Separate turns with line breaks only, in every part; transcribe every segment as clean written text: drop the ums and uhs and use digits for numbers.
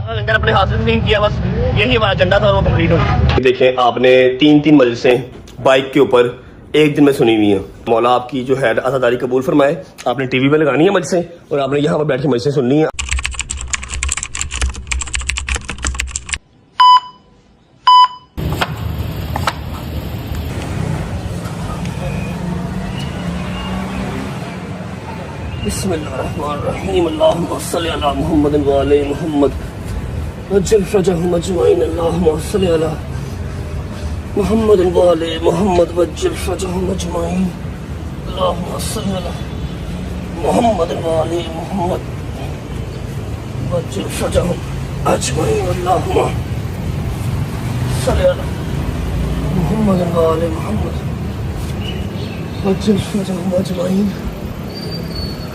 लंगर अपने हासिल नहीं किया, बस यही हमारा एजेंडा था, वो कंप्लीट हो। देखें, आपने 3 मजलिसें बाइक के ऊपर एक दिन में सुनी हुई हैं। मौला आपकी जो है आज़ादारी कबूल फरमाए। आपने टीवी पे लगानी है मजलिसें और आपने यहाँ पर बैठ के मजलिसें सुननी है। बिस्मिल्लाहिर्रहमानिर्रहीम, अल्लाहुम्मा सल्लि अला मुहम्मद व आले मुहम्मद वज्जल फरजहुम अजमईन, अल्लाहुम्मा सल्लि अला मुहम्मद व आले मुहम्मद वज्जल फरजहुम अजमईन, अल्लाहुम्मा सल्लि अला मुहम्मद व आले मुहम्मद वज्जल फरजहुम अजमईन, अल्लाहुम्मा सल्लि अला मुहम्मद व आले मुहम्मद वज्जल फरजहुम अजमईन।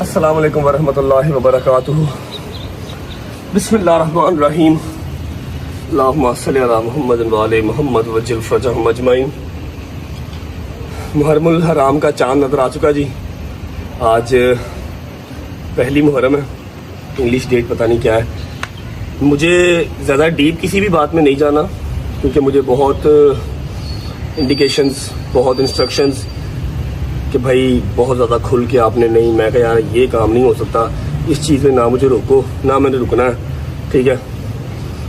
अस्सलाम वालेकुम वरहमतुल्लाहि वबरकातुहू। बिस्मिल्लाहिर्रहमानिर्रहीम, अल्लाहुम्मा सल्लि अला मुहम्मद व आले मुहम्मद वज्जल फरजहुम अजमईन। मुहर्रमुल हराम का चांद नजर आ चुका जी। आज पहली मुहर्रम है, इंग्लिश डेट पता नहीं क्या है। मुझे ज़्यादा डीप किसी भी बात में नहीं जाना, क्योंकि मुझे बहुत इंडिकेशंस, बहुत इंस्ट्रक्शंस कि भाई बहुत ज़्यादा खुल के आपने नहीं, मैं कहा यार ये काम नहीं हो सकता, इस चीज़ में ना मुझे रोको ना मैंने रुकना है। ठीक है,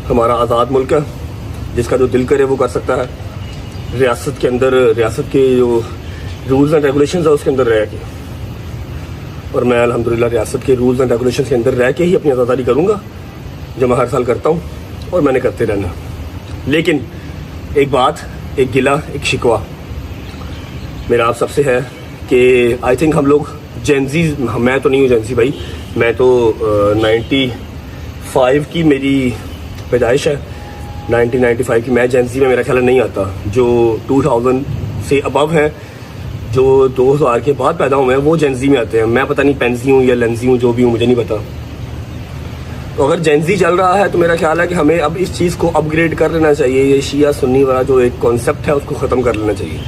हमारा आज़ाद मुल्क है, जिसका जो दिल करे वो कर सकता है। रियासत के अंदर, रियासत के जो रूल्स एंड रेगुलेशंस है उसके अंदर रह के, और मैं अल्हम्दुलिल्लाह रियासत के रूल्स एंड रेगुलेशंस के अंदर रह के ही अपनी आज़ादारी करूँगा, जो मैं हर साल करता हूँ और मैंने करते रहना। लेकिन एक बात, एक गिला, एक शिकवा मेरा आप सबसे है कि आई थिंक हम लोग जेंजी, मैं तो नहीं हूँ जेंजी भाई, मैं तो 95 की मेरी पैदाइश है, 1995 की। मैं जेंजी में मेरा ख्याल नहीं आता। जो 2000 से अबव हैं, जो 2000 के बाद पैदा हुए हैं, वो जेंजी में आते हैं। मैं पता नहीं पेंजी हूँ या लेंजी हूँ, जो भी हूँ मुझे नहीं पता। तो अगर जेंजी चल रहा है तो मेरा ख्याल है कि हमें अब इस चीज़ को अपग्रेड कर लेना चाहिए। ये शिया सुन्नी वाला जो एक कॉन्सेप्ट है उसको ख़त्म कर लेना चाहिए।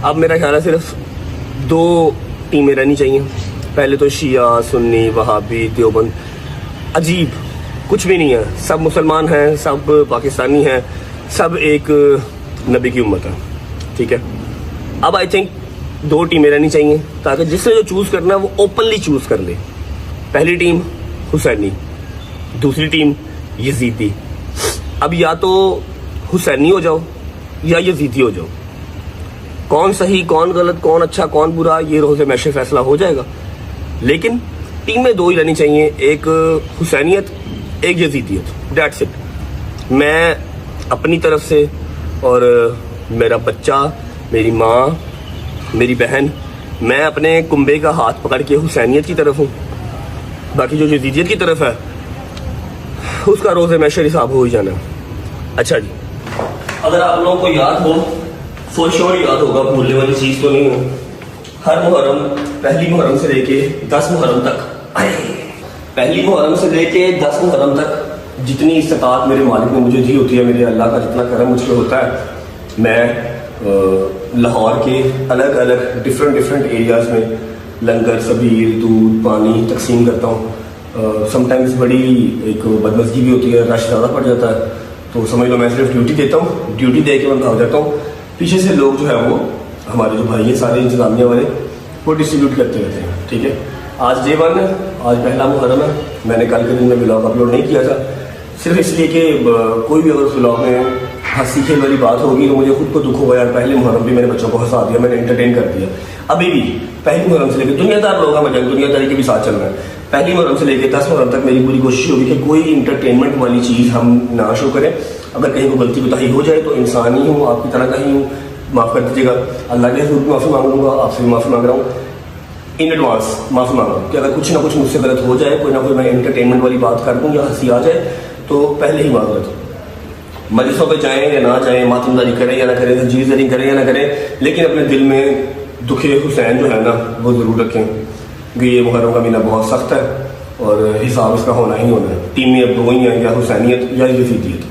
अब मेरा ख्याल है सिर्फ 2 टीमें रहनी चाहिए। पहले तो शिया, सुन्नी, वहाबी, देवबंद, अजीब कुछ भी नहीं है, सब मुसलमान हैं, सब पाकिस्तानी हैं, सब एक नबी की उम्मत है। ठीक है, अब आई थिंक 2 टीमें रहनी चाहिए, ताकि जिससे जो चूज़ करना है वो ओपनली चूज़ कर ले। पहली टीम हुसैनी, दूसरी टीम यजीदी। अब या तो हुसैनी हो जाओ या यजीदी हो जाओ। कौन सही, कौन गलत, कौन अच्छा, कौन बुरा, ये रोज़े मैशे फैसला हो जाएगा। लेकिन टीम में 2 ही रहनी चाहिए, एक हुसैनियत, एक यजीदियत, दैट्स इट। मैं अपनी तरफ से और मेरा बच्चा, मेरी माँ, मेरी बहन, मैं अपने कुंबे का हाथ पकड़ के हुसैनियत की तरफ हूँ। बाकी जो यजीदियत की तरफ है उसका रोज़े मैशे हिसाब हो ही जाना। अच्छा जी, अगर आप लोगों को याद हो, फॉर श्योर याद होगा, भूलने वाली चीज़ तो नहीं है। हर मुहर्रम, पहली मुहर्रम से लेके 10 मुहर्रम तक, पहली मुहर्रम से लेके 10 मुहर्रम तक जितनी इस्तात मेरे मालिक ने मुझे दी होती है, मेरे अल्लाह का जितना करम मुझ पर होता है, मैं लाहौर के अलग अलग डिफरेंट एरियाज़ में लंगर, सबील, दूध, पानी तकसीम करता हूँ। समटाइम्स बड़ी एक बदमज़गी भी होती है, रश ज़्यादा पड़ जाता है, तो समझ लो मैं सिर्फ ड्यूटी देता हूँ, ड्यूटी दे के मैं भाग जाता हूँ। पीछे से लोग जो है वो हमारे जो भाई हैं सारे इंतजामिया वाले, वो डिस्ट्रीब्यूट करते रहते हैं। ठीक है, आज डे 1 है, आज पहला मुहर्रम है। मैंने कल के दिन में ब्लॉग अपलोड नहीं किया था, सिर्फ इसलिए कि कोई भी अगर उस ब्लॉग में हंसी खेल वाली बात होगी तो मुझे खुद को दुख होगा यार, पहले मुहर्रम भी मेरे बच्चों को हंसा दिया, मैंने एंटरटेन कर दिया। अभी भी पहली मुहर्रम से लेकर दुनियादार लोग हैं, दुनियादारी के भी साथ चल रहे हैं। पहली मुहर्रम से लेकर 10 मुहर्रम तक मेरी पूरी कोशिश होगी कि कोई इंटरटेनमेंट वाली चीज़ हम ना शो करें। अगर कहीं को गलती कोताही हो जाए तो इंसान ही हूँ, आपकी तरह का ही हूँ, माफ़ कर दीजिएगा। अल्लाह के हज़ूर भी माफ़ी मांग लूँगा, आपसे भी माफ़ी मांग रहा हूँ। इन एडवांस माफ़ी मांगा कि अगर कुछ ना कुछ मुझसे गलत हो जाए, कोई ना कोई मैं एंटरटेनमेंट वाली बात कर दूँ या हंसी आ जाए, तो पहले ही मांग लेता। मजलिसों पे जाएँ या ना जाएँ, मातमदारी करें या ना करें, जीज़री करें या ना करें, लेकिन अपने दिल में दुखे हुसैन जो है ना वो ज़रूर रखें, क्योंकि ये मुहर्रम का महीना बहुत सख्त है और हिसाब इसका होना ही होना है। टीम में अब दो ही हैं, या हुसैनियत या यजीदियत।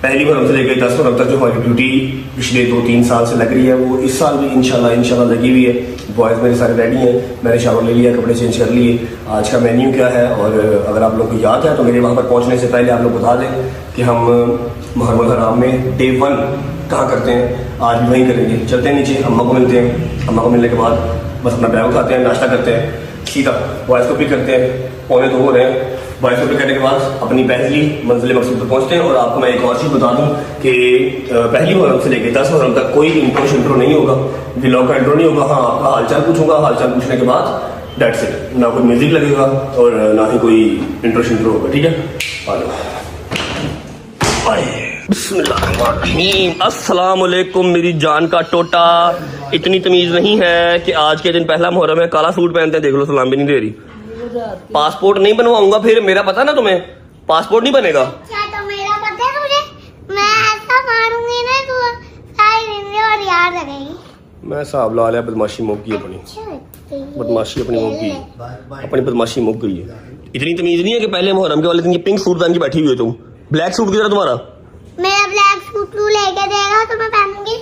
पहली मुहर्रम से लेकर 10 मुहर्रम तक जो हमारी ड्यूटी पिछले 2-3 साल से लग रही है, वो इस साल भी इंशाल्लाह लगी हुई है। बॉयज़ मेरे सारे रेडी हैं, मैंने शावर ले लिया, कपड़े चेंज कर लिए। आज का मेन्यू क्या है, और अगर आप लोग को याद है तो मेरे वहाँ पर पहुँचने से पहले आप लोग बता दें कि हम मुहर्रम हराम में डे 1 कहाँ करते हैं, आज भी वहीं करेंगे। चलते हैं नीचे, अम्मा को मिलते हैं। अम्मा को मिलने के बाद बस अपना बैग उठाते हैं, नाश्ता करते हैं, सीधा बॉयज़ को पिक करते हैं। 1:45 हो रहे हैं। बॉयज़ को पिक करने के बाद अपनी पहली मंजिल मकसूद पर पहुँचते हैं। और आपको मैं एक और चीज़ बता दूँ कि पहली मुहर्रम से लेकर 10 मुहर्रम तक कोई इंट्रो नहीं होगा, व्लॉग का इंट्रो नहीं होगा। हाँ, आपका हालचाल पूछूंगा, हालचाल पूछने के बाद डेट्स इट। ना कोई म्यूजिक लगेगा और ना ही कोई इंट्रो होगा, ठीक है। आ जाओ। बिस्मिल्लाहिर्रहमानिर्रहीम। अस्सलाम वालेकुम मेरी जान का टोटा। इतनी तमीज नहीं है कि आज के दिन पहला मुहर्रम है, काला सूट पहनते हैं, देख लो सलाम भी नहीं दे रही। पासपोर्ट नहीं बनवाऊंगा फिर, मेरा पता ना तुम्हें, पासपोर्ट नहीं बनेगा।
अच्छा तो मेरा पता है मुझे, मैं ऐसा मारूंगी ना तो सारी जिंदगी और याद रखेगी।
मैं साहब ला लिया, बदमाशी मुक गई अपनी, बदमाशी अपनी मुक गई, अपनी बदमाशी मुक गई है। इतनी तमीज नहीं है कि पहले मुहर्रम के वाले दिन ये पिंक सूट पहन के बैठी हुई है तुम। ब्लैक सूट किधर तुम्हारा?
मेरा ब्लैक सूट तू लेके देगा तो मैं पहनूंगी।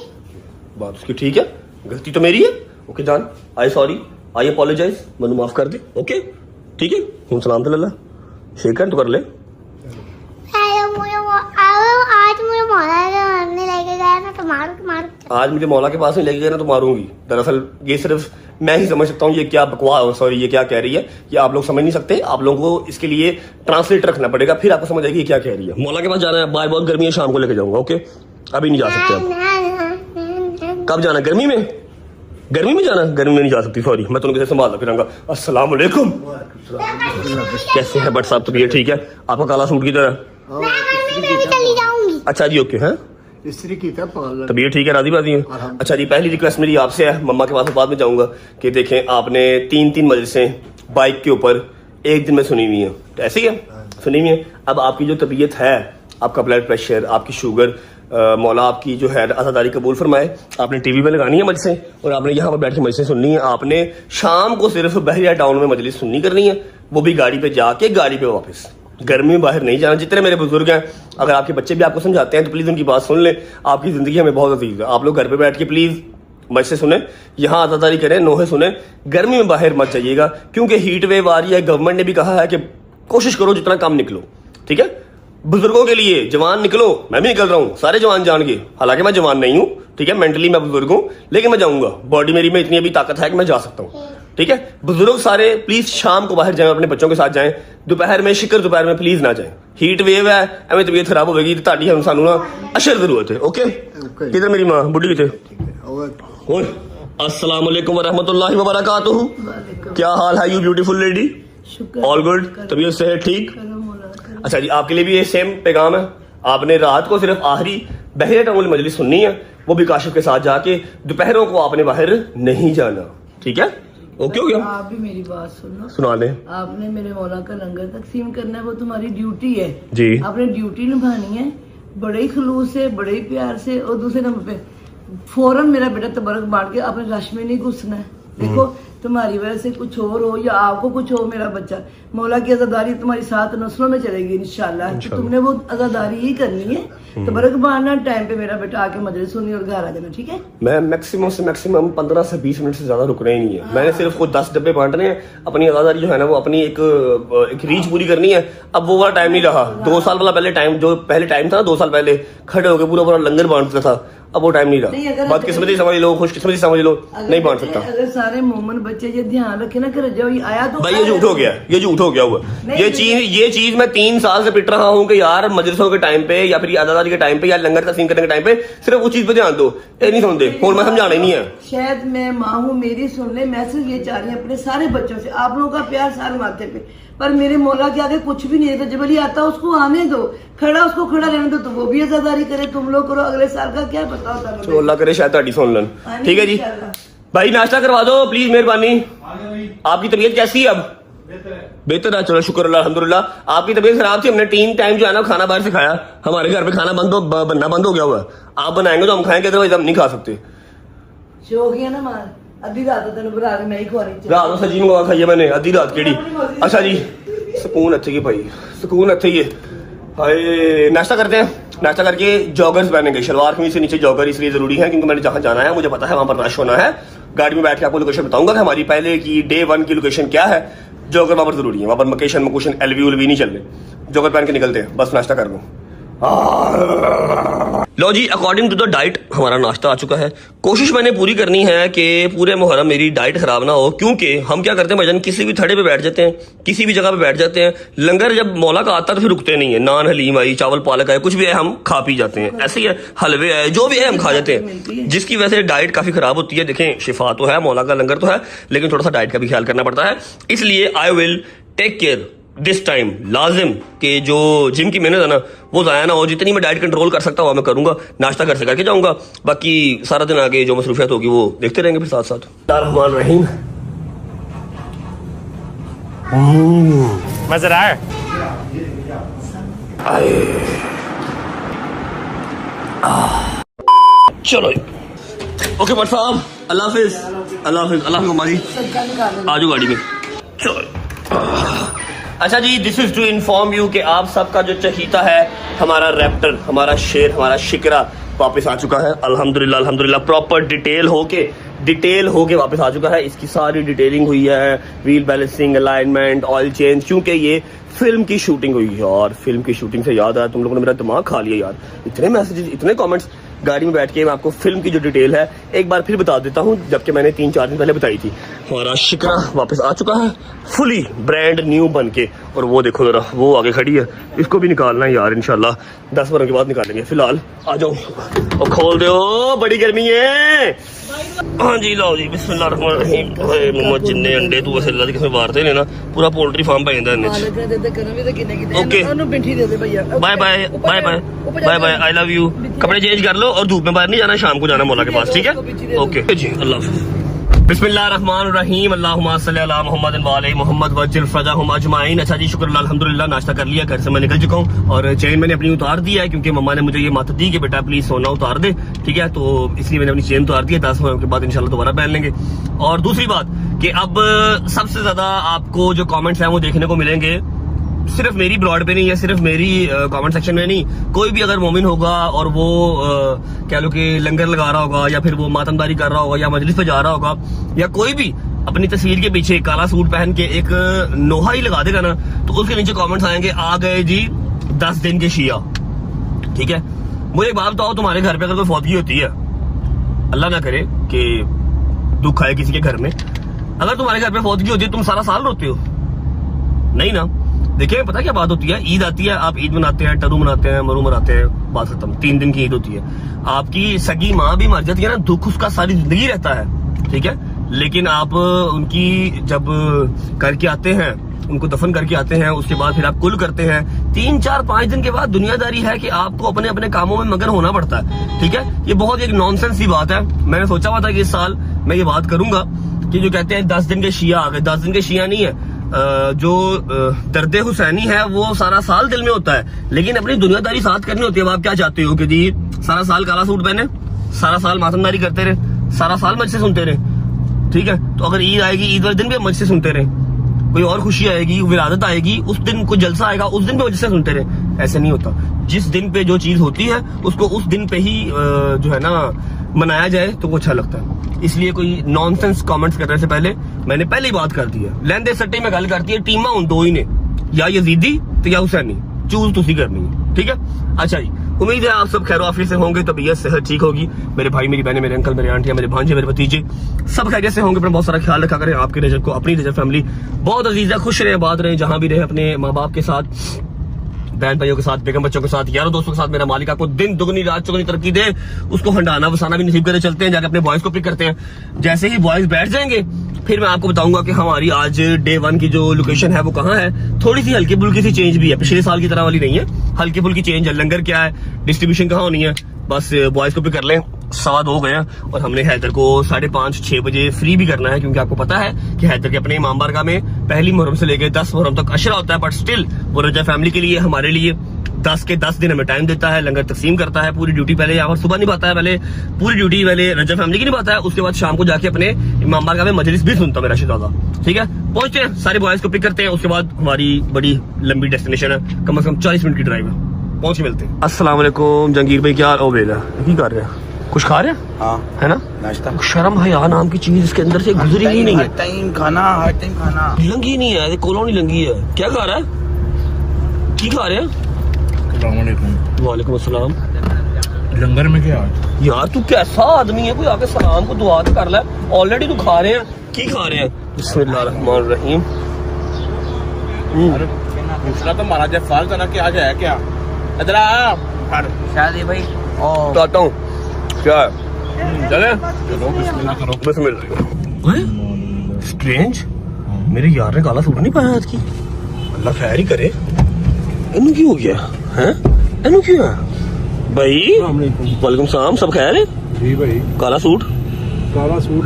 बात उसकी ठीक है, गलती तो मेरी है। ओके जान, I sorry, I apologise, Manu माफ कर दे। ओके ठीक है, हूँ सलाम तो लल्ला, शेक तो कर ले।
आज मुझे मौला के लेके गया ना तो मारू।
आज मुझे मौला के पास नहीं लेके गया ना तो मारूंगी। दरअसल ये सिर्फ मैं ही समझ सकता हूँ ये क्या बकवास, सॉरी ये क्या कह रही है, ये आप लोग समझ नहीं सकते। आप लोगों को इसके लिए ट्रांसलेट रखना पड़ेगा, फिर आपको समझ आएगी ये क्या कह रही है। मौला के पास जाना है, बाहर बहुत गर्मी है, शाम को लेके जाऊंगा। ओके अभी नहीं जा सकते आप। कब जाना? गर्मी में? गर्मी में जाना? गर्मी में नहीं जा सकती, सॉरी, मैं तुम्हें कैसे संभाल फिरांगा। अस्सलाम वालेकुम। कैसे है बट साहब? तबीयत ठीक है? आपका काला सूट किधर है?
चली जाऊंगी।
अच्छा जी, ओके है, तबीयत ठीक है, राजी बाजी है। अच्छा जी, पहली रिक्वेस्ट मेरी आपसे है, मम्मा के पास बाद में जाऊंगा, कि देखें आपने 3 मजलिसें बाइक के ऊपर एक दिन में सुनी हुई है, ऐसे ही है, सुनी हुई है। अब आपकी जो तबीयत है, आपका ब्लड प्रेशर, आपकी शुगर, मौला आपकी जो है आज़ादारी कबूल फरमाए। आपने टीवी में लगानी है मजलिसें और आपने यहाँ पर बैठ के मजलिसें सुननी है। आपने शाम को सिर्फ बहरिया टाउन में मजलिस सुननी करनी है, वो भी गाड़ी पे जाके गाड़ी पे वापस। गर्मी में बाहर नहीं जाना। जितने मेरे बुजुर्ग हैं, अगर आपके बच्चे भी आपको समझाते हैं तो प्लीज़ उनकी बात सुन लें। आपकी ज़िंदगी हमें बहुत अजीज है। आप लोग घर पे बैठ के प्लीज़ मजलिसें सुने, यहाँ आज़ादारी करें, नोहे सुने, गर्मी में बाहर मत जाइएगा, क्योंकि हीट वेव आ रही है। गवर्नमेंट ने भी कहा है कि कोशिश करो जितना कम निकलो, ठीक है। बुजुर्गों के लिए जवान निकलो, मैं भी निकल रहा हूँ, सारे जवान जान के, हालांकि मैं जवान नहीं हूँ, ठीक है, मेंटली मैं बुजुर्ग हूँ, लेकिन मैं जाऊंगा, बॉडी मेरी में इतनी अभी ताकत है कि मैं जा सकता हूँ, ठीक है। बुजुर्ग सारे प्लीज शाम को बाहर जाएं, अपने बच्चों के साथ जाएं, दोपहर में शिकर दोपहर में प्लीज ना जाएं, हीट वेव है, एवं तबीयत खराब होगी तो ताड़ी हम सानू ना अशर जरूरत है। ओके किधर मेरी माँ बुढ़ी कितने? अस्सलाम वालेकुम व रहमतुल्लाहि व बरकातुहू। क्या हाल है you beautiful lady? All good, तबीयत से है ठीक? अच्छा जी, आपके लिए भी ये सेम पैगाम है। आपने रात को सिर्फ आखिरी बहरे टाउन मजलिस सुननी है, वो भी काशिफ के साथ जाके। दोपहरों को आपने बाहर नहीं जाना, ठीक है? ओके हो गया?
आप भी मेरी बात सुनो,
सुना लें।
आपने मेरे मौला का लंगर तकसीम करना है, वो तुम्हारी ड्यूटी है
जी।
आपने ड्यूटी निभानी है बड़े ही खलूस से, बड़े ही प्यार से। और दूसरे नंबर पे फौरन मेरा बेटा तबरक बांट के आपने रश में नहीं घुसना है। देखो तुम्हारी वजह से कुछ और हो या आपको कुछ हो, मेरा बच्चा, मौला की आजादारी तुम्हारी 7 नस्लों में चलेगी इंशाल्लाह। तो तुमने वो आजादारी ही करनी है, तो बरक बांधना, टाइम पे मेरा बेटा आके मजलिस सुनी और घर आ जाना, ठीक है?
मैं मैक्सिमम से मैक्सिमम 15 से 20 मिनट से ज्यादा रुकना ही नहीं है। मैंने सिर्फ खुद 10 डब्बे बांटने हैं, अपनी आजादारी जो है ना वो अपनी एक रीच पूरी करनी है। अब वो वाला टाइम नहीं रहा, 2 साल वाला पहले टाइम, जो पहले टाइम था ना 2 साल पहले, खड़े होकर पूरा लंगर बांटता था, अब वो टाइम नहीं रहा। बदकिस्मती समझ लो, खुशकिस्मती समझ लो, नहीं बांट सकता।
अगर सारे मोमन बच्चे ये ध्यान रखे ना कर जाओ, ये आया तो
भाई ये झूठ हो गया, ये झूठ हो गया हुआ। ये चीज मैं 3 साल से पिट रहा हूँ कि यार मजलिसों के टाइम पे या फिर आजादारी के टाइम पे या लंगर तकसीम करने के टाइम पे सिर्फ उस चीज पे ध्यान दो। ये नहीं सुनते, और मैं समझाना ही नहीं है।
शायद मैं माँ हूँ, मेरी सुन ले, मैं सिर्फ ये चाह रही हूँ अपने सारे बच्चों से, आप लोगों का प्यार सारे माथे पे, पर मेरे मौला के आगे कुछ भी नहीं है। तो जब अली आता उसको आने दो, खड़ा उसको खड़ा रहने दो, तो वो भी आजादारी करे, तुम लोग करो, अगले साल का क्या पता होता है।
तो अल्लाह करे शायद ताड़ी सुन लन। ठीक है जी भाई, नाश्ता करवा दो प्लीज, मेहरबानी। आपकी तबीयत कैसी है अब? बेहतर है, चलो शुक्र अल्लाह अल्हम्दुलिल्लाह। आपकी तबीयत खराब थी, हमने 3 टाइम जो है ना खाना बाहर से खाया। हमारे घर पे खाना बनना बंद हो गया हुआ है। आप बनाएंगे तो हम खाएंगे, अदरवाइज हम नहीं खा सकते।
शौक ही है ना मार, अद्धी रात तेन बना के मैं ही खवा रही
रात को सब्जी मंगवा खाई है मैंने, आधी रात केड़ी। अच्छा जी, सुकून अच्छे ही भाई, सुकून अच्छे ही है। हाय, नाश्ता करते हैं। नाश्ता करके जॉगर्स पहनेंगे, शलवार कमीज से नीचे जॉगर इसलिए जरूरी है क्योंकि मैंने जहां जाना है मुझे पता है वहां पर रश होना है। गाड़ी में बैठ के आपको लोकेशन बताऊंगा कि हमारी पहले की डे 1 की लोकेशन क्या है। जॉगर वहां पर जरूरी है, वहां पर मकेशन एलवी उलवी नहीं चल रहे। जॉगर पहन के निकलते हैं, बस नाश्ता कर लूं। लो जी, अकॉर्डिंग टू द डाइट हमारा नाश्ता आ चुका है। कोशिश मैंने पूरी करनी है कि पूरे मुहर्रम मेरी डाइट खराब ना हो, क्योंकि हम क्या करते हैं भजन, किसी भी थड़े पे बैठ जाते हैं, किसी भी जगह पे बैठ जाते हैं। लंगर जब मौला का आता है तो फिर रुकते नहीं है। नान हलीम आई, चावल पालक आए, कुछ भी है हम खा पी जाते हैं। ऐसे ही है, हलवे आए, जो भी है हम खा जाते हैं, जिसकी वजह से डाइट काफी खराब होती है। देखें, शिफा तो है, मौला का लंगर तो है, लेकिन थोड़ा सा डाइट का भी ख्याल करना पड़ता है। इसलिए I will take care this time, लाजिम कि जो जिम की मेहनत है ना वो ज़ाया ना हो। जितनी मैं डाइट कंट्रोल कर सकता हूँ मैं करूंगा, नाश्ता घर से करके जाऊंगा, बाकी सारा दिन आगे जो मसरूफियत होगी वो देखते रहेंगे फिर साथ साथ। रहमान रहीम,
मजा आया?
चलो ओके भट्ट साहब, अल्लाह हाफिज, अल्लाह हाफिज, अल्लाह हाफिज। माजी आ जाओ गाड़ी में, चलो। अच्छा जी, this is to inform you कि आप सबका जो चहीता है, हमारा रैप्टर, हमारा शेर, हमारा शिकरा वापस आ चुका है। अल्हम्दुलिल्लाह अल्हम्दुलिल्लाह, प्रॉपर डिटेल होके वापस आ चुका है। इसकी सारी डिटेलिंग हुई है, wheel balancing, alignment, oil change, क्योंकि ये फिल्म की शूटिंग हुई है। और फिल्म की शूटिंग से याद आया, तुम लोगों ने मेरा दिमाग खा लिया यार। इतने मैसेजेस, इतने कमेंट्स, गाड़ी में बैठ के मैं आपको फिल्म की जो डिटेल है एक बार फिर बता देता हूँ, जबकि मैंने 3-4 दिन पहले बताई थी। हमारा शिकरा वापस आ चुका है फुली ब्रांड न्यू बन के। और वो देखो जरा, वो आगे खड़ी है, इसको भी निकालना है यार, इंशाल्लाह 10 बार के बाद निकालेंगे। फिलहाल आ जाओ और खोल दो, बड़ी गर्मी है। हाँ जी, लो जी, बिस्मिल्लाहिर्रहमानिर्रहीम। मोहम्मद जिन्ने अंडे तू अल्लाह दी कसम मारते ने ना, पूरा पोल्ट्री फार्म पे इंदा ने। Okay, bye bye bye bye bye bye, I love you. कपड़े चेंज कर लो और धूप में बाहर नहीं जाना, शाम को जाना मौला के पास, ठीक है? ओके जी, अल्लाह हाफिज़। बिस्मिल्लाहिर्रहमानिर्रहीम, अल्लाहुम्मा सल्ली अला मुहम्मद व अला मुहम्मद वज्जिल फज़ाहुम अजमाइन। अच्छा जी, शुक्र अल्हम्दुलिल्लाह, नाश्ता कर लिया, घर से मैं निकल चुका हूँ और चेन मैंने अपनी उतार दिया है क्योंकि मम्मा ने मुझे ये मत दी कि बेटा प्लीज सोना उतार दे, ठीक है? तो इसलिए मैंने अपनी चेन उतार दी है। 10 मिनट के बाद इंशाल्लाह दोबारा पहन लेंगे। और दूसरी बात कि अब सबसे ज्यादा आपको जो कॉमेंट्स हैं वो देखने को मिलेंगे सिर्फ मेरी ब्लॉग पे नहीं है, सिर्फ मेरी कमेंट सेक्शन में नहीं। कोई भी अगर मोमिन होगा और वो कह लो कि लंगर लगा रहा होगा, या फिर वो मातमदारी कर रहा होगा, या मजलिस पे जा रहा होगा, या कोई भी अपनी तस्वीर के पीछे काला सूट पहन के एक नोहा ही लगा देगा ना, तो उसके नीचे कमेंट्स आएंगे, आ गए जी 10 दिन के शिया। ठीक है, मुझे एक बात बताओ, तुम्हारे घर पे अगर कोई फौतगी होती है, अल्लाह ना करे कि दुख आए किसी के घर में, अगर तुम्हारे घर पे फौतगी होती है तुम सारा साल रोते हो? नहीं ना। देखिए, पता क्या बात होती है, ईद आती है, आप ईद मनाते हैं, टरू मनाते हैं, मरू मनाते हैं, बात खत्म। 3 दिन की ईद होती है। आपकी सगी माँ भी मर जाती है ना, दुख उसका सारी जिंदगी रहता है, ठीक है? लेकिन आप उनकी जब करके आते हैं, उनको दफन करके आते हैं, उसके बाद फिर आप कुल करते हैं, 3, 4, 5 दिन के बाद दुनियादारी है कि आपको अपने अपने कामों में मगन होना पड़ता है, ठीक है? ये बहुत एक नॉनसेंस सी बात है। मैंने सोचा हुआ था कि इस साल मैं ये बात करूंगा कि जो कहते हैं 10 दिन के शिया आ गए, 10 दिन के शिया नहीं है, जो दर्द हुसैनी है वो सारा साल दिल में होता है, लेकिन अपनी दुनियादारी साथ करनी होती है। अब आप क्या चाहते हो कि जी सारा साल काला सूट पहने, सारा साल मातमदारी करते रहे, सारा साल मज से सुनते रहे, ठीक है? तो अगर ईद आएगी, ईद वाले दिन भी मज से सुनते रहे, कोई और खुशी आएगी, विलादत आएगी, उस दिन कोई जलसा आएगा, उस दिन भी मज से सुनते रहे, ऐसे नहीं होता। जिस दिन पे जो चीज होती है उसको उस दिन पे ही जो है ना मनाया जाए तो वो अच्छा लगता है। इसलिए कोई नॉनसेंस कमेंट्स करने से पहले मैंने पहले ही बात कर दी है। लेंदे सट्टे में गल करती है, टीमा उन दो ही ने, या यजीदी तो या हुसैनी, चूज तुसी करनी है, ठीक है? अच्छा जी, उम्मीद है आप सब खैर आफियत से होंगे, तबीयत सेहत ठीक होगी। मेरे भाई, मेरी बहनें, मेरे अंकल, मेरे आंटियां, मेरे भांजे, मेरे भतीजे सब खैरियत से होंगे। अपना बहुत सारा ख्याल रखा करें। आपके रजब को, अपनी रजब फैमिली बहुत अजीज है, खुश रहे, आबाद रहे, जहां भी रहे, अपने माँ बाप के साथ, बहन भाइयों के साथ, बेगम बच्चों के साथ, यारों दोस्तों के साथ। मेरा मालिक आपको दिन दुगनी रात चौगुनी तरक्की दे, उसको हंडाना बसाना भी नसीब करे। चलते हैं, जाके अपने बॉयज को पिक करते हैं। जैसे ही बॉयज बैठ जाएंगे फिर मैं आपको बताऊंगा कि हमारी आज डे 1 की जो लोकेशन है वो कहाँ है। थोड़ी सी हल्की फुल्की सी चेंज भी है, पिछले साल की तरह वाली नहीं है, हल्की फुल्की चेंज है। लंगर क्या है, डिस्ट्रीब्यूशन कहाँ होनी है, बस बॉयज को पिक कर लें 2:15 गए हैं और हमने हैदर को 5:30-6 बजे फ्री भी करना है, क्योंकि आपको पता है कि हैदर के अपने इमाम बारगाह में पहली मुहर्रम से लेकर 10 मुहर्रम तक अशरा होता है, बट स्टिल वो रजा फैमिली के लिए, हमारे लिए 10 के 10 दिन हमें टाइम देता है, लंगर तकसीम करता है, पूरी ड्यूटी पहले यहाँ पर सुबह निभाता है, पहले पूरी ड्यूटी पहले रजा फैमिली की निभाता है, उसके बाद शाम को जाके अपने इमाम बारगाह में मजलिस भी सुनता है मेरा शिदादा। ठीक है, पहुंचते हैं, सारे बॉयज को पिक करते हैं, उसके बाद हमारी बड़ी लंबी डेस्टिनेशन है, कम से कम 40 मिनट की ड्राइव है, पहुंच के मिलते हैं। अस्सलाम वालेकुम जंगीर भाई, क्या हाल? ओ बेला की कर रहे हैं? कुछ खा रहे हैं?
हाँ,
है ना?
नाश्ता।
शर्म हया नाम की चीज इसके अंदर से गुजरी ही नहीं है,
हर टाइम खाना
लंगी नहीं है, कोलों नहीं लंगी है। क्या खा रहा है? की खा रहे हैं? वालेकुम अस्सलाम।
लंगर में क्या है?
यार तू कैसा आदमी है, कोई आके सलाम को दुआ तो कर ले। ऑलरेडी तू खा रहे हैं, की खा रहे हैं? बिस्मिल्लाहिर्रहमानिर्रहीम।
दूसरा तो महाराज फाल था ना कि आज है क्या? इधर आ शादी भाई।
बताता हूँ क्या है, चले
चलो बिस्मिल्लाह करो।
बिस्मिल्लाह। स्ट्रेंज, मेरे यार ने काला सूट नहीं पाया आज की, अल्लाह खैर ही करे। इन्हू की हो गया है? इन्हू क्यों है भाई? वालेकुम सलाम, सब खैर है?
जी भाई।
काला सूट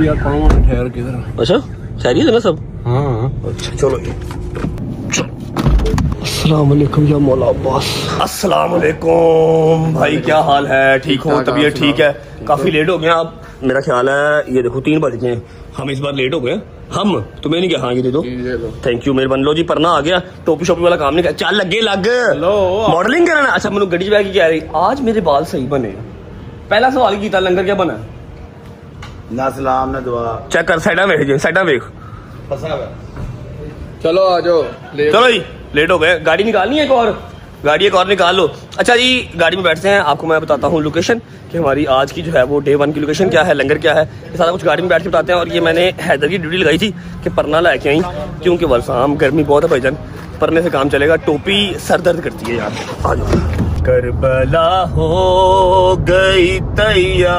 यार पाँव में ठहर किधर?
अच्छा खैरियत है ना सब?
हाँ
अच्छा चलो अस्सलाम वालेकुम या मौला अब्बास। अस्सलाम वालेकुम भाई, क्या हाल है? ठीक हो? तबीयत ठीक है? काफी लेट हो गए आप, मेरा ख्याल है ये देखो 3 बज गए, हम इस बार लेट हो गए। हम तुम्हें नहीं क्या? हाँ ये दे दो, थैंक यू मेहरबान। लो जी परना आ गया, टोपी शोपी वाला काम नहीं कर, चल लगे लग मॉडलिंग करना। अच्छा मैंने गड्डी बैग की कह रही, आज मेरे बाल सही बने। पहला सवाल की था, लंगर क्या बना?
ना सलाम ना दुआ।
चेक कर, साइडा वेख जी, साइडा वेख।
चलो आ जाओ।
चलो जी लेट हो गए, गाड़ी निकालनी है, गाड़ी एक और निकाल लो। अच्छा जी गाड़ी में बैठते हैं, आपको मैं बताता हूँ लोकेशन कि हमारी आज की जो है वो डे 1 की लोकेशन क्या है, लंगर क्या है, ये सारा कुछ गाड़ी में बैठ के बताते हैं। और ये मैंने हैदर की ड्यूटी लगाई थी कि परना लेके आई, क्योंकि वलसाम गर्मी बहुत है भाईजान, परने से काम चलेगा, टोपी सर दर्द करती है यार। आ जाओ। करबला हो गई तैयार,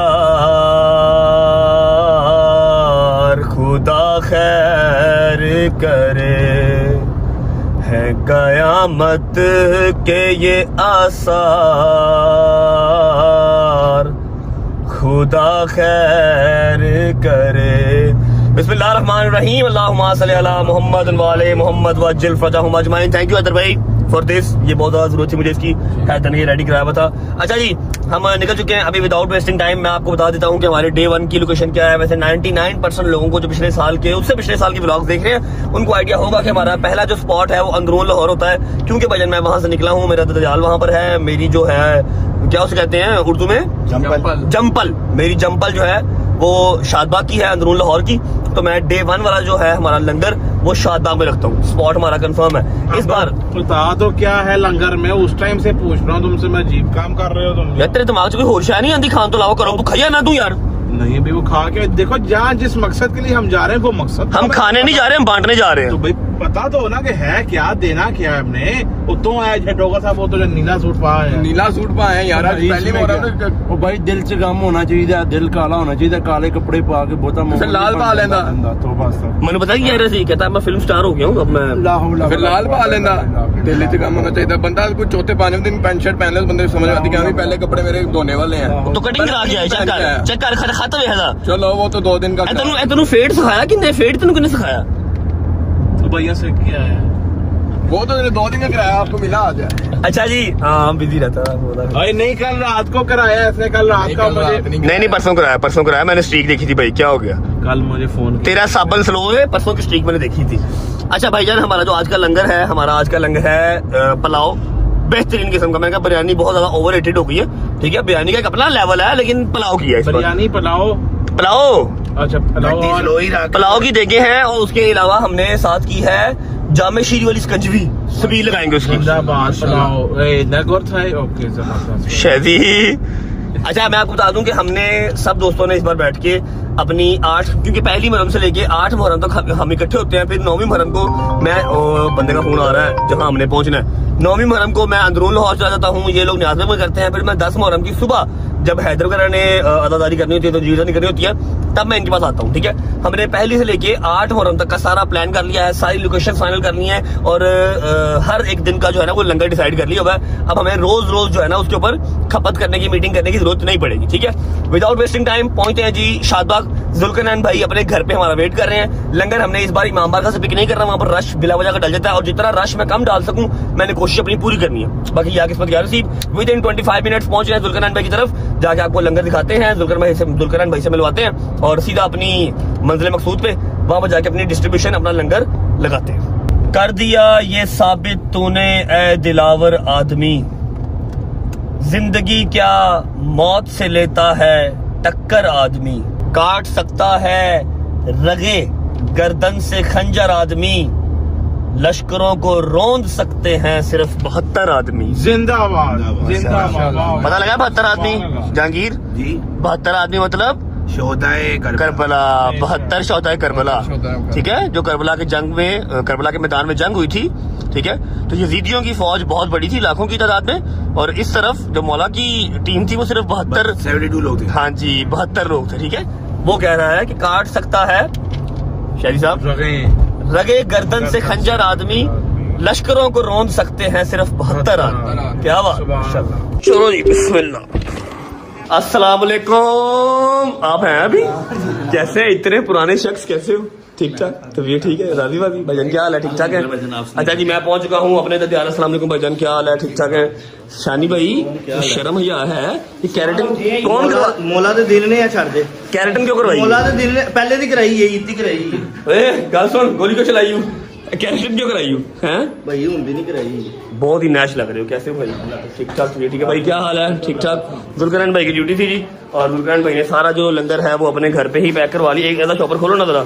खुदा खैर करे, है कयामत के ये आसार, खुदा खैर करे। बिस्मिल्लाहिर्रहमानिर्रहीम, अल्लाहुम्मा सल्ली अला मुहम्मद व आले मुहम्मद वज्जिल फरजहुम अजमाइन। थैंक यू हैदर भाई फॉर दिस, ये बहुत ज्यादा जरूरत थी मुझे इसकी, हैदर ने ये रेडी कराया हुआ था। अच्छा जी हम निकल चुके हैं अभी, विदाउट वेस्टिंग टाइम मैं आपको बता देता हूँ कि हमारे डे 1 की लोकेशन क्या है। वैसे 99% लोगों को जो पिछले साल के, उससे पिछले साल के व्लॉग्स देख रहे हैं, उनको आइडिया होगा कि हमारा पहला जो स्पॉट है वो अंदरून लाहौर होता है, क्योंकि भाईजान मैं वहां से निकला हूँ, मेरा दजाल वहां पर है, मेरी जो है क्या उसे कहते हैं उर्दू में, जम्पल, मेरी जम्पल जो है वो शादबाग की है, अंदरून लाहौर की। तो मैं डे 1 वाला जो है हमारा लंगर वो शादबाग में रखता हूँ, स्पॉट हमारा कंफर्म है। इस बार
बता दो क्या है लंगर में, उस टाइम से पूछ रहा हूँ तुमसे, मैं अजीब काम कर रहे हो तुम।
यार तेरे दिमाग से कोई होश है नहीं आंधी, खान तो लावा करो, तू खाया ना तू यार।
नहीं भाई वो खा के देखो, जहाँ जिस मकसद के लिए हम जा रहे हैं वो मकसद,
हम खाने नहीं जा रहे, हम बांटने जा रहे
तो
हैं।
भाई पता तो हो ना कि है क्या, देना क्या है हमने। उतो आया झटोगा साहब, वो तो जो नीला सूट पा है,
नीला सूट पाए हैं यार, आज पहली बार।
ਉਹ ਬਾਈ ਦਿਲ 'ਚ ਗਮ ਹੋਣਾ ਚਾਹੀਦਾ, ਦਿਲ ਕਾਲਾ ਹੋਣਾ ਚਾਹੀਦਾ, ਕਾਲੇ ਕੱਪੜੇ ਪਾ ਕੇ ਬਹੁਤਾ
ਫਿਰ ਲਾਲ ਪਾ ਲੈਂਦਾ।
तो बस
मैंने पता क्या रहा कहता है मैं फिल्म स्टार हो गया हूँ अब मैं।
ਫਿਰ ਲਾਲ ਪਾ ਲੈਂਦਾ, दिल 'ਚ गम होना चाहिए। बंदा कोई चौथे 5वें दिन पैंट शर्ट पहन ले तो बंदे को समझ आती कि हाँ भी पहले कपड़े मेरे धोने वाले हैं।
तो कटिंग करा के आए, चेक कर खाता वेखदा।
चलो वो तो 2 दिन का
तेनू फेड सिखाया किन्ने, फेड तेनू किन्ने सिखाया?
तो भैया से किया है
वो तो 2 दिन का किराया आपको मिला आज है।
अच्छा जी हाँ बिजी रहता है
भाई, नहीं कल रात को कराया इसने, कल रात का मुझे
नहीं परसों कराया मैंने, स्ट्रीक देखी थी भाई, क्या हो गया?
कल मुझे फोन
तेरा साबन स्लो है, परसों की स्ट्रीक मैंने देखी थी। अच्छा भाईजान हमारा जो आज का लंगर है, हमारा आज का लंगर है पुलाव, बेहतरीन किस्म का। मैंने कहा बिरयानी बहुत ज्यादा ओवररेटेड हो गई है, ठीक है, बिरयानी का एक अपना लेवल है, लेकिन पुलाव की है इस बार।
बिरयानी पुलाव, अच्छा
पुलाव की देगे हैं, और उसके अलावा हमने साथ की है जामे शीरी वाली स्कंजवी, सबील लगाएंगे उसकी। शहदी। अच्छा मैं आपको बता दूं कि हमने सब दोस्तों ने इस बार बैठ के अपनी 8, क्योंकि पहली मुहर्रम से लेके 8 मुहर्रम तक हम इकट्ठे होते हैं, फिर 9वीं मुहर्रम को मैं बंदे का फोन आ रहा है जहां हमने पहुंचना है, 9वीं मुहर्रम को मैं अंदरून लाहौर चला जाता हूँ, ये लोग न्याज़ में करते हैं, फिर मैं 10 मुहर्रम की सुबह जब हैदर वगैरह ने अदादारी करनी होती है तो जीजानी करनी होती है, तब मैं इनके पास आता हूँ। ठीक है, हमने पहले से लेके 8 मुहर्रम तक का सारा प्लान कर लिया है, सारी लोकेशन फाइनल करनी है और हर एक दिन का जो है ना वो लंगर डिसाइड कर लिया हुआ है। अब हमें रोज रोज जो है ना उसके ऊपर खपत करने की, मीटिंग करने की जरूरत नहीं पड़ेगी। ठीक है, विदाउट वेस्टिंग टाइम पहुंचते हैं जी शादबाग। जुल्करनैन भाई अपने घर पे हमारा वेट कर रहे हैं। लंगर हमने इस बार इमाम बारगाह से पिक नहीं करना, वहां पर रश बिला वजह का डल जाता है, और जितना रश मैं कम डाल सकूं मैंने कोशिश अपनी पूरी करनी है। बाकी या किस्मत या नसीब। विद इन 25 मिनट्स पहुंच रहे हैं जुल्करनैन भाई की तरफ, जाके आपको लंगर दिखाते हैं, जुल्करनैन भाई से मिलवाते हैं और सीधा अपनी मंजिल मकसूद पे वहां पर जाके अपनी डिस्ट्रीब्यूशन, अपना लंगर लगाते हैं। कर दिया ये साबित तूने ए दिलावर आदमी, जिंदगी क्या मौत से लेता है टक्कर आदमी, काट सकता है रगे गर्दन से खंजर आदमी, लश्करों को रौंद सकते हैं सिर्फ 72 आदमी।
जिंदाबाद जिंदाबाद।
पता लगा 72 आदमी जहांगीर
जी
72 आदमी मतलब
शोहदाए
करबला, 72 शोहदाए करबला। ठीक है, जो करबला के जंग में, करबला के मैदान में जंग हुई थी। ठीक है, तो यजीदियों की फौज बहुत बड़ी थी, लाखों की तादाद में, और इस तरफ जो मौला की टीम थी वो सिर्फ
72 लोग थे।
हाँ जी 72 लोग थे। ठीक है, वो कह रहा है कि काट सकता है शायरी साहब रगे गर्दन से खंजर आदमी, लश्करों को रौंद सकते हैं सिर्फ 72 आदमी। क्या बात। चलो जी बिस्मिल्लाह। अस्सलाम वालेकुम। आप हैं अभी? कैसे इतने पुराने शख्स कैसे हो? ठीक ठाक, तबीयत ठीक है? राजी वाजी भाईजान क्या हाल है? ठीक ठाक है? अच्छा जी मैं पहुंच चुका हूँ अपने ददियाल। अस्सलाम वालेकुम भाईजान क्या हाल है? ठीक ठाक है? शानी भाई शर्म या है ये कैरेटन कौन करवा?
मौला दे दिल ने छड़ दे
कैरेटन क्यों करवाई?
मौला दे दिल ने पहले दी कराई है, ईद दी कराई है।
ए गल सुन, गोली क्यों चलाई हूँ? कैरेटन क्यों कराई हूँ? हैं
भाई हुंदी नहीं कराई।
बहुत ही नैश लग रहे हो, कैसे हो भाई? ठीक ठाक, ठीक है भाई क्या हाल है? ठीक ठाक। जुल्करनैन भाई की ड्यूटी थी जी, और जुल्करनैन भाई ने सारा जो लंगर है वो अपने घर पे ही पैक करवा लिया। एक ऐसा शॉपर खोलो ना जरा,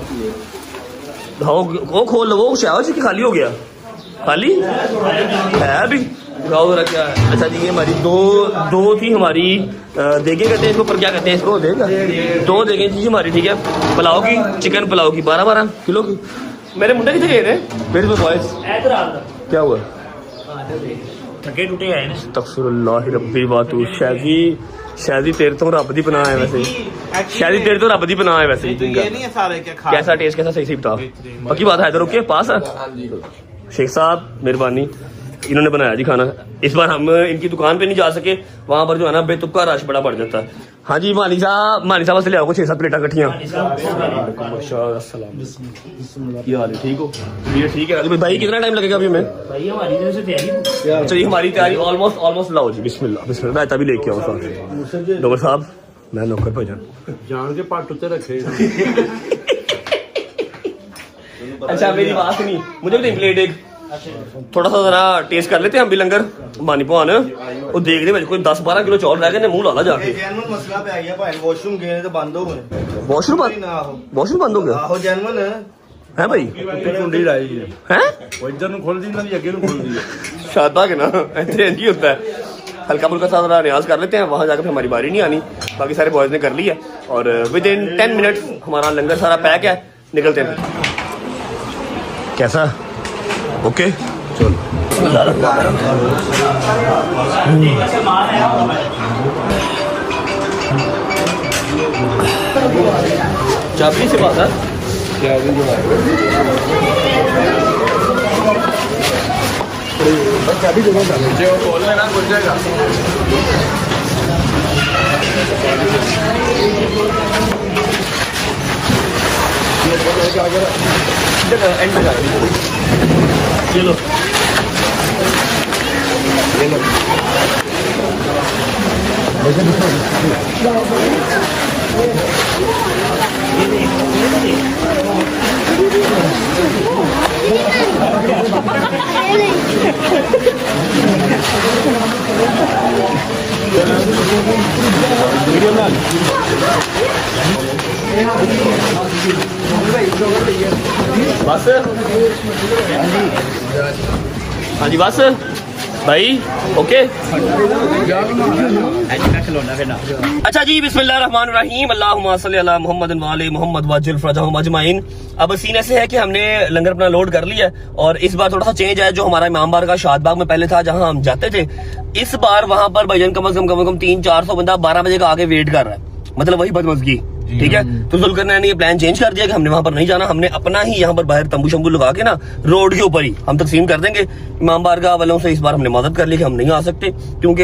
वो खोल, वो शायद जी खाली हो गया। खाली है अभी? दिखाओ जरा क्या है। अच्छा जी ये हमारी दो थी हमारी देगे कहते हैं इसको, पर क्या कहते हैं इसको? देगा 2 देगे थी हमारी। ठीक है, पुलाव की, चिकन पुलाव की 12-12 किलो की। मेरे मुंडे कितने गए थे? मेरे तो बॉयज क्या हुआ?
थके टूटे आए ने।
अस्तगफिरुल्लाह रब्बी बातू। शायदी तेरे तो रब दी पनाह है वैसे। शायदी तेरे तो रब दी पनाह है वैसे।
ये नहीं है सारे क्या खा
कैसा टेस्ट, कैसा सही बता। पक्की बात है, इधर के पास है शेख साहब, मेहरबानी इन्होंने बनाया जी खाना। इस बार हम इनकी दुकान पे नहीं जा सके, वहां पर जो है ना बेतुका रश बड़ा बढ़ जाता है। हाँ जी मानी साहब से ले आओ 6-7 प्लेटा कट्ठियां। ठीक हो? ये ठीक है भाई, कितना टाइम लगेगा अभी हमें?
भाई हमारी तरफ से तैयारी।
चलिए हमारी तैयारी ऑलमोस्ट लाओ जी। बिस्मिल्लाह रायता भी लेके आओ साथ। डॉक्टर साहब मैं नौकर भाईजान
जान के पट उत्ते रखे।
अच्छा मेरी बात नहीं, मुझे भी प्लेट एक थोड़ा सा जरा टेस्ट कर लेते हैं हम भी लंगर। मानी भवान वो देख दे कोई 10-12 किलो चौल रह गए, मुंह ला जाके।
जैनमन मसला पे आ गया भाई, वॉशरूम गए तो बंद हो गए।
वॉशरूम बंद हो गया
आहो जैनमन
है भाई?
कुंडी लाई है
हैं
वो इधर ਨੂੰ ਖੋਲਦੀ ਨਾ ਦੀ ਅੱਗੇ ਨੂੰ ਖੋਲਦੀ ਹੈ।
शादाग है ना, ऐसे नहीं होता है। हल्का फुल्का सा जरा रियाज कर लेते हैं, वहां जाकर फिर हमारी बारी नहीं आनी। बाकी सारे बॉयज ने कर लिया और विद इन 10 मिनट्स हमारा लंगर सारा पैक है, निकलते हैं। कैसा? ओके चलो। चाबी से बात है चाबी दोनों जो खोल लेना खुल जाएगा। एंड में ये लो बस। हाँ जी बस भाई ओके। अच्छा जी, बिस्मिल्लाहिर्रहमानिर्रहीम, अल्लाहुम्मा सल्ली अला मुहम्मद व आले मुहम्मद वजिल फरजहुम अजमाइन। अब सीन ऐसे है कि हमने लंगर अपना लोड कर लिया है और इस बार थोड़ा सा चेंज है। जो हमारा इमाम बारगाह शादबाग में पहले था जहां हम जाते थे, इस बार वहां पर भाईजान कम से कम 300-400 बंदा 12 बजे का आगे वेट कर रहा है, मतलब वही बदमज़गी। ठीक है, तो जुल्करनैन ने ये प्लान चेंज कर दिया कि हमने वहां पर नहीं जाना, हमने अपना ही यहाँ पर बाहर तंबू शंबू लगा के ना रोड के ऊपर ही हम तकसीम कर देंगे। इमाम बारगाह वालों से इस बार हमने मदद कर ली कि हम नहीं आ सकते, क्योंकि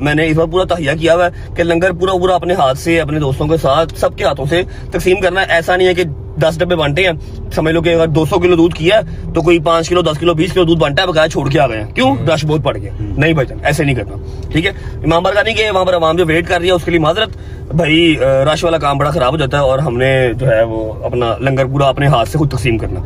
मैंने इस बार पूरा तहिया किया हुआ है कि लंगर पूरा अपने हाथ से, अपने दोस्तों के साथ, सबके हाथों से तकसीम करना है। ऐसा नहीं है कि 10 डब्बे बांटे हैं, समझ लो कि अगर 200 किलो दूध किया है तो कोई 5 किलो, 10 किलो, 20 किलो दूध बांटा है, बकाया छोड़ के आ गए हैं। क्यों? रश बहुत पड़ गया। नहीं भाईजान, ऐसे नहीं करना। ठीक है, इमाम बारगाह नहीं गए, वहां पर आवाम जो वेट कर रही है उसके लिए माजरत। भाई रश वाला काम बड़ा खराब हो जाता है और हमने जो है वो अपना लंगर पूरा अपने हाथ से खुद तकसीम करना।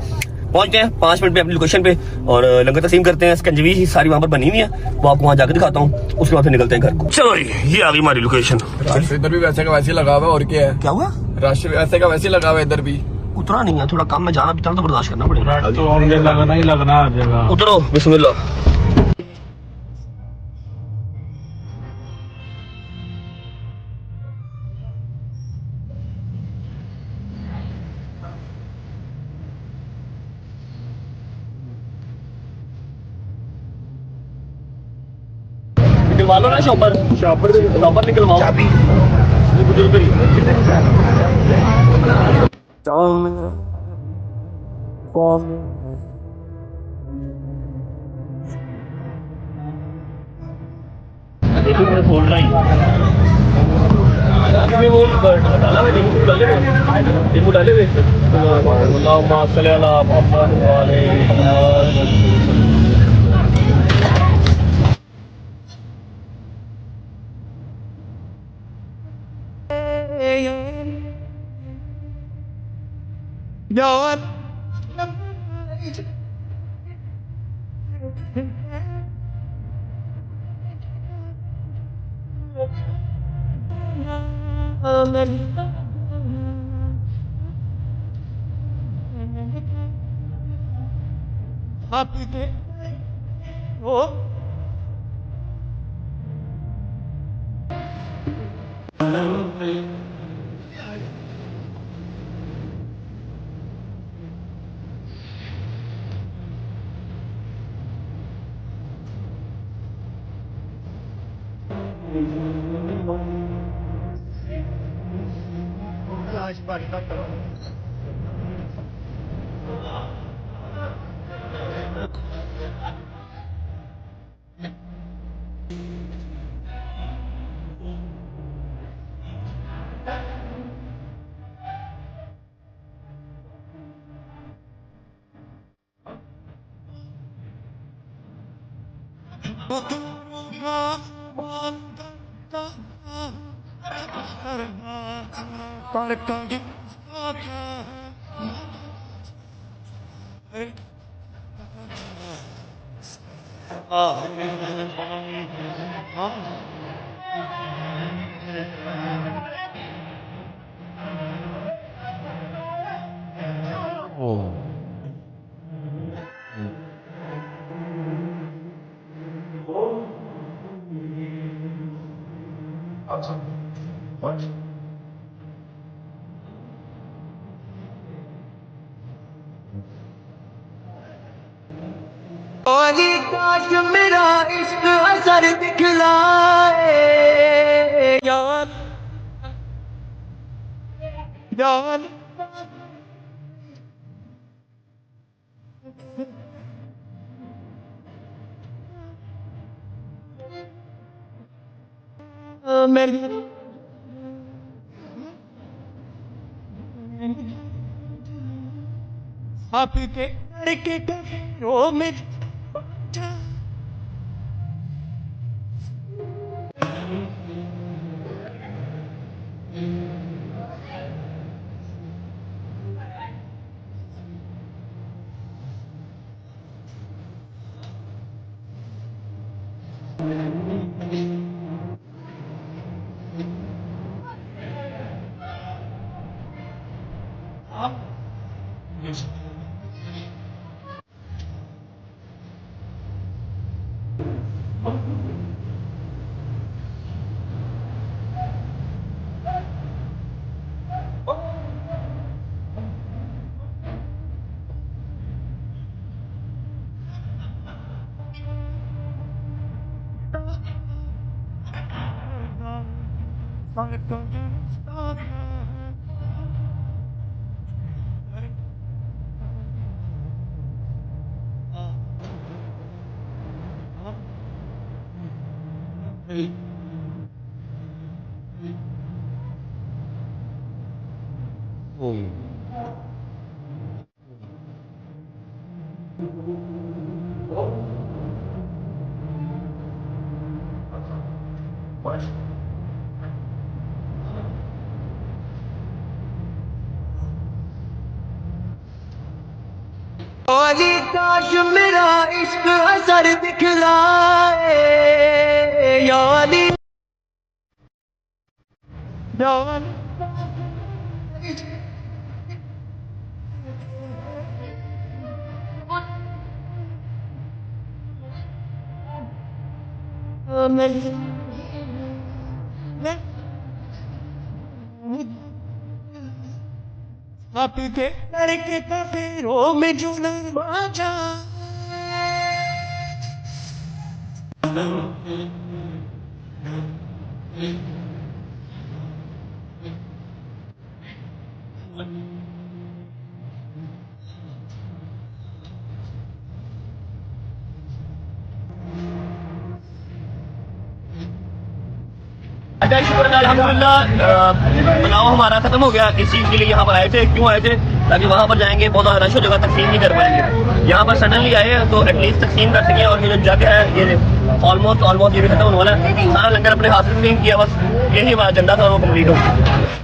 पहुंचते हैं 5 मिनट पे अपनी लोकेशन पे और लंगर तकसीम करते हैं। स्कंजवी ही सारी वहां पर बनी हुई है, वो आपको वहां जाकर दिखाता हूँ, उसके बाद फिर निकलते हैं घर को। चलो ये आ गई हमारी लोकेशन।
रश इधर भी वैसे का वैसे लगा हुआ है, और क्या है?
क्या हुआ?
रश वैसे का वैसे लगा हुआ है इधर भी।
उतरा नहीं है, थोड़ा कम में जाना भी था तो बर्दाश्त करना पड़ेगा।
तो लगना ही लगना आ जाएगा।
उतरो, बिस्मिल्लाह। निकलवा लो ना शॉपर निकलवाओ। देखो मैं खोल रहा हूँ, वो डाला हुआ है, वो डाले हुए। अल्लाहुम्मा सल्ली अला मुहम्मद व आले
काश मेरा इश्क असर दिखलाए यार यार मेरी आपके लड़के ओ मेरी वाली काश मेरा इश्क असर दिखलाए याली आपके लड़के का पैरों में झूलन बाजा
अच्छा शुक्र अल्हम्दुलिल्लाह बनाओ हमारा खत्म हो गया। इस चीज के लिए यहाँ पर आए थे। क्यों आए थे? ताकि वहाँ पर जाएंगे बहुत ज्यादा रश हो जाएगा, तकसीम नहीं कर पाएंगे। यहाँ पर सडनली आए हैं तो एटलीस्ट तकसीम कर सके। और ये जो जग है ये ऑलमोस्ट ये भी खत्म होने वाला है। सारा लंगर अपने हाथ से नहीं किया, बस यही हमारा एजेंडा था, वो कम्प्लीट हो गया।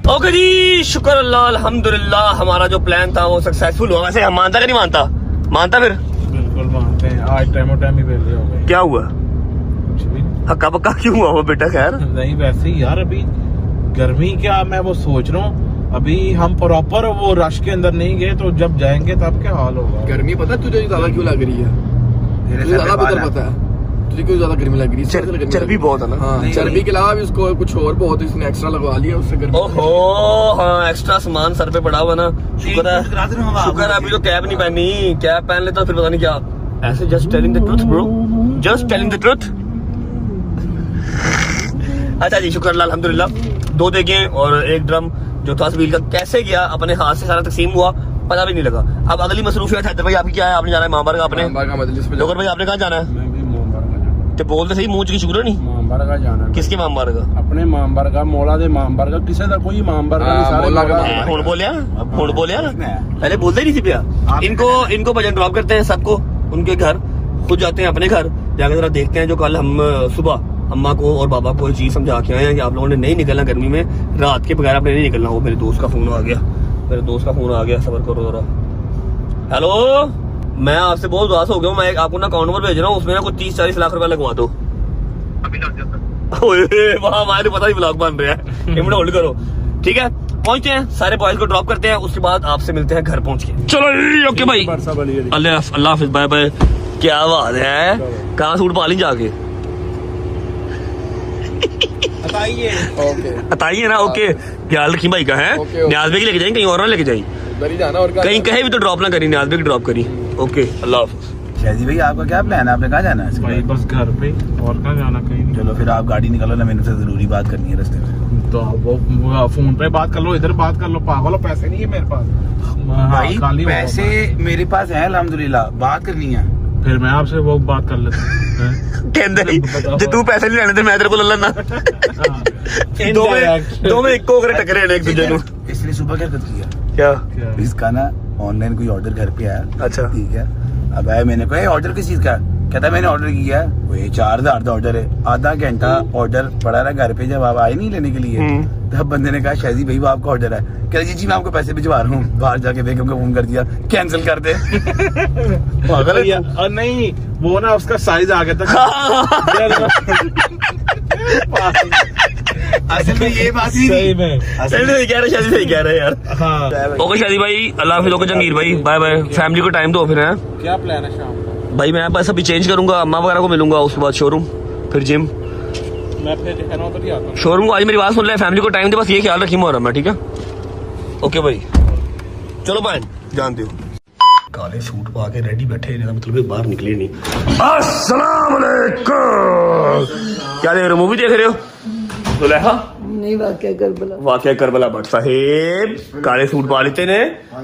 ओके जी, शुक्र अल्लाह अल्हम्दुलिल्लाह हमारा जो प्लान था वो सक्सेसफुल हुआ। वैसे हम मानता कि नहीं मानता? मानता फिर
बिल्कुल मानते हैं। आज टाइम ही वेले हो गए।
क्या हुआ?
कुछ भी
हक्का पक्का क्यों हुआ वो बेटा? खैर
नहीं, वैसे ही यार अभी गर्मी क्या, मैं वो सोच रहा हूँ अभी हम प्रॉपर वो रश के अंदर नहीं गए तो जब जाएंगे तब क्या हाल होगा।
गर्मी पता है तुझे ज्यादा क्यों लग रही है? ज्यादा बेहतर पता है तुझे क्यों ज्यादा गर्मी लग रही है?
चर्बी बहुत है ना।
हाँ, चर्बी के अलावा भी उसको कुछ और बहुत इसने एक्स्ट्रा लगवा लिया उससे गर्मी।
ओहो हाँ, एक्स्ट्रा सामान सर पे पड़ा हुआ ना। शुक्र है अभी तो कैप नहीं पहनी। कैप पहन लेता फिर पता नहीं क्या। ऐसे just telling the truth bro, just telling the truth. अच्छा जी, शुक्र अल्लाह अल्हम्दुलिल्लाह। 2 देगे और 1 ड्रम जो था व्हील का कैसे गया अपने हाथ से सारा तकसीम हुआ, पता भी नहीं लगा। अब अगली मसरूफियत है भाई आपकी क्या है? आपने जाना है मामबार का। आपने लोगर भाई आपने कहाँ जाना है? तो बोलते सही, मुंह की शुक्र नहीं।
मामबार का जाना है।
किसके मामबार का?
अपने मामबार का, मौला दे मामबार का। किसी का कोई मामबार का नहीं, सारे
हुण बोलिया पहले बोलते ही नहीं थी भैया। इनको भजन ड्रॉप करते हैं सबको उनके घर, खुद जाते हैं अपने घर, जाकर जरा देखते हैं। जो कल हम सुबह अम्मा को और बाबा को ये चीज समझा के आए हैं कि आप लोगों ने नहीं निकलना गर्मी में, रात के बगैर आपने नहीं निकलना। वो मेरे दोस्त का फोन आ गया, सबर करो जरा। हेलो, मैं आपसे बहुत उदास हो गया हूँ। मैं आपको ना अकाउंट नंबर भेज रहा हूँ, उसमें ना कुछ 30-40 लाख रुपया लगवा दो। वहाँ हमारे पता ही ब्लॉग बन रहा है। 1 मिनट होल्ड करो, ठीक है? पहुंचते हैं, सारे बॉयज को ड्रॉप करते हैं, उसके बाद आपसे मिलते हैं घर पहुंच के। चलो ओके भाई, अल्लाह हाफिज, बाय बाय। क्या बात है, कहाँ सूट पा ली जाके? बताइए ना। ओके, ख्याल रखी भाई का है। न्याज भाई लेके जाएंगे, कहीं और ना लेके जाएंगे। कहीं कहीं भी तो ड्रॉप ना करी, न्याज भाई की ड्रॉप करी। ओके, अल्लाह हाफिज।
शादी भाई आपका क्या प्लान है? आपने कहाँ जाना है?
भाई बस घर पे, और कहाँ जाना? कहीं नहीं।
चलो फिर आप गाड़ी निकालो ना, मैंने से जरूरी बात करनी है रास्ते में।
तो वो फोन पे बात कर लो, इधर बात कर लो। पागल हो, पैसे नहीं है मेरे पास।
भाई पैसे मेरे पास है अल्हम्दुलिल्लाह, बात करनी है।
फिर मैं आपसे वो बात कर लेता हूँ।
कहते तू पैसे नहीं लेने थे, मैं तेरे को ले लेना। दो में एक को टकरे एक दूसरे को।
इसलिए सुबह क्या कर दिया
क्या
इसका ना ऑनलाइन कोई ऑर्डर घर पे आया।
अच्छा।
ठीक है, अब आया, मैंने कहा ऑर्डर किस चीज का है? कहता है मैंने ऑर्डर किया है, वो ये 4000 का ऑर्डर है। आधा घंटा ऑर्डर पड़ा रहा घर पे, जब आप आए नहीं लेने के लिए तब बंदे ने कहा शाजी भाई वो आपका ऑर्डर है। कह जी मैं आपको पैसे भिजवा रहा हूँ। बाहर जाके बेगम को फोन कर दिया कैंसिल कर दे। पागल है तू।
और नहीं वो ना उसका साइज आ गया था।
असल में ये बात ही
सही में
सही कह रहे शादी, सही कह रहे यार।
हाँ।
ओके शादी भाई, अल्लाह हाफिज़। ओके जंगीर भाई, बाय बाय। फैमिली को टाइम दो फिर है
क्या प्लान है शाम का?
भाई। मैं बस अभी चेंज करूंगा, अम्मा वगैरह को मिलूंगा, उसके बाद शोरूम, फिर जिम।
मैं फिर तो नहीं आता
शोरूम को आज मेरी बात सुन ले, फैमिली को टाइम दे, बस ये ख्याल रखी मुहर्रम में, ठीक है? ओके भाई, चलो बाय, जानते हो। काले सूट पा के रेडी बैठे हैं, मतलब बाहर निकले नहीं। अस्सलाम वालेकुम। क्या देख रहे हो, मूवी देख रहे हो? दुल्हा
नहीं वाकया करबला।
वाकया करबला भट्ट साहेब काले सूट पा लेते ने,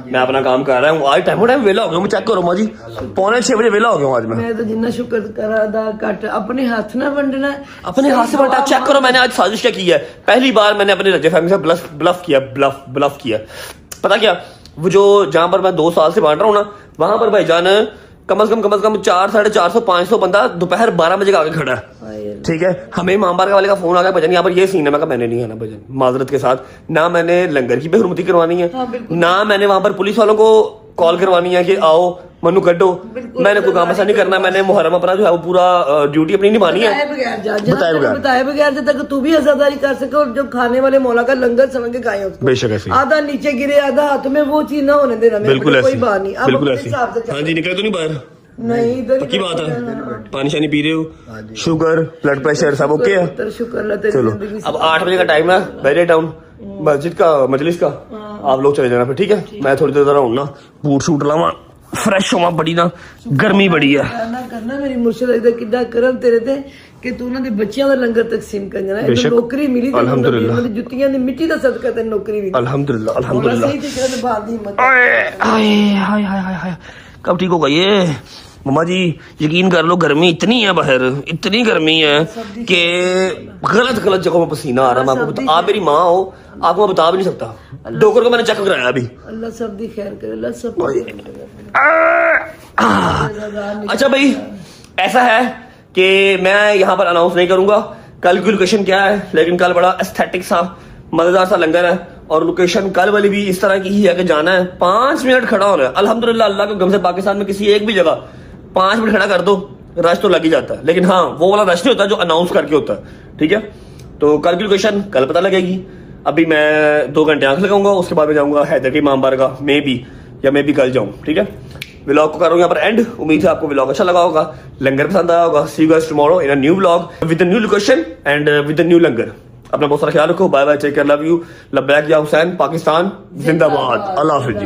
मैं अपना काम कर रहा हूँ। आज टाइम वेला हो गया, मैं चेक करो माँ जी, 5:45 बजे वेला हो गया हूँ आज
मैं तो जिन्ना शुक्र करा दा कट अपने हाथ ना वंडना है।
अपने हाथ से बंटा। चेक करो मैंने आज साजिश क्या की है। पहली बार मैंने अपने रजे फैमिली से ब्लफ किया। पता क्या, वो जो जहां पर मैं 2 साल से बांट रहा हूँ ना, वहां पर भाईजान कम से कम 400-450 बंदा दोपहर 12 बजे का आगे खड़ा है। ठीक है, हमें मामबार वाले का फोन आ गया, भजन यहाँ पर ये सीन है। मैं कहा मैंने नहीं आना भजन, माजरत के साथ। ना मैंने लंगर की बेहरमती करवानी है, ना मैंने वहां पर पुलिस वालों को कॉल करवानी है कि आओ मनु कड्डो। मैंने कोई काम ऐसा नहीं करना। मैंने मुहर्रम अपना जो है वो पूरा ड्यूटी अपनी निभानी है
बताए बगैर जब तक तू भी आजादारी कर सके, और जो खाने वाले मौला का लंगर समझ के खाए उसको।
बेशक ऐसे
आधा नीचे गिरे आधा हाथ में, वो चीज ना होने देना।
बिल्कुल
कोई बात नहीं, अब
बिल्कुल
अपने
ऐसे।
हिसाब से
हाँ जी, निकले तो नहीं बाहर?
नहीं इधर
पक्की बात है। पानी शानी पी रहे हो? शुगर, ब्लड प्रेशर सब ओके है?
शुक्र अल्लाह तेरी
चलो,
जिंदगी से।
अब 8 बजे का टाइम है, वेरी टाउन मस्जिद का मजलिस का। आप लोग चले जाना फिर, ठीक है? मैं थोड़ी देर हूँ ना, बूट शूट लावा, फ्रेश होवा, बड़ी ना गर्मी बड़ी है।
करना मेरी मुर्शिद इधर किदा करम तेरे ते कि तू उन्हां दे बच्चियां दा लंगर तकसीम करना है।
बेशक।
नौकरी मिली ते
अल्हम्दुलिल्लाह।
उन्हां दी जुत्तियां दी मिट्टी दा सदका ते नौकरी मिली।
अल्हम्दुलिल्लाह अल्हम्दुलिल्लाह।
सही तरीके से बात दी हिम्मत।
हाय कब ठीक होगा ये? मम्मा जी यकीन कर लो, गर्मी इतनी है बाहर, इतनी गर्मी है कि गलत जगहों में पसीना आ रहा है। मैं आपको, आप मेरी माँ हो, आपको मैं बता भी नहीं सकता। डॉक्टर को मैंने चेक कराया अभी।
अल्लाह सब दी खैर करे, अल्लाह सब।
अच्छा भाई, ऐसा है कि मैं यहाँ पर अनाउंस नहीं करूंगा कल की लोकेशन क्या है, लेकिन कल बड़ा एस्थेटिक सा मजेदार सा लंगर है, और लोकेशन कल वाली भी इस तरह की ही है कि जाना है 5 मिनट खड़ा होना है। अल्हम्दुलिल्लाह, अल्लाह के गम से पाकिस्तान में किसी एक भी जगह 5 मिनट खड़ा कर दो, रश तो लग ही जाता है। लेकिन हाँ, वो वाला रश नहीं होता जो अनाउंस करके होता है, ठीक है? तो कल की लोकेशन कल पता लगेगी। अभी मैं 2 घंटे आंख लगाऊंगा, उसके बाद में जाऊंगा हैदर के इमाम बारगाह, मे बी कल जाऊं, ठीक है? व्लॉग को करूंगा यहाँ पर एंड। उम्मीद है आपको व्लॉग अच्छा लगा होगा, लंगर पसंद आया होगा। See you guys tomorrow in a new vlog with a new location and with a new langar. अपना बहुत सारा ख्याल रखो। Bye bye, take care, love you, लब्बैक या हुसैन, पाकिस्तान जिंदाबाद, अल्लाह हाफिज़ जी।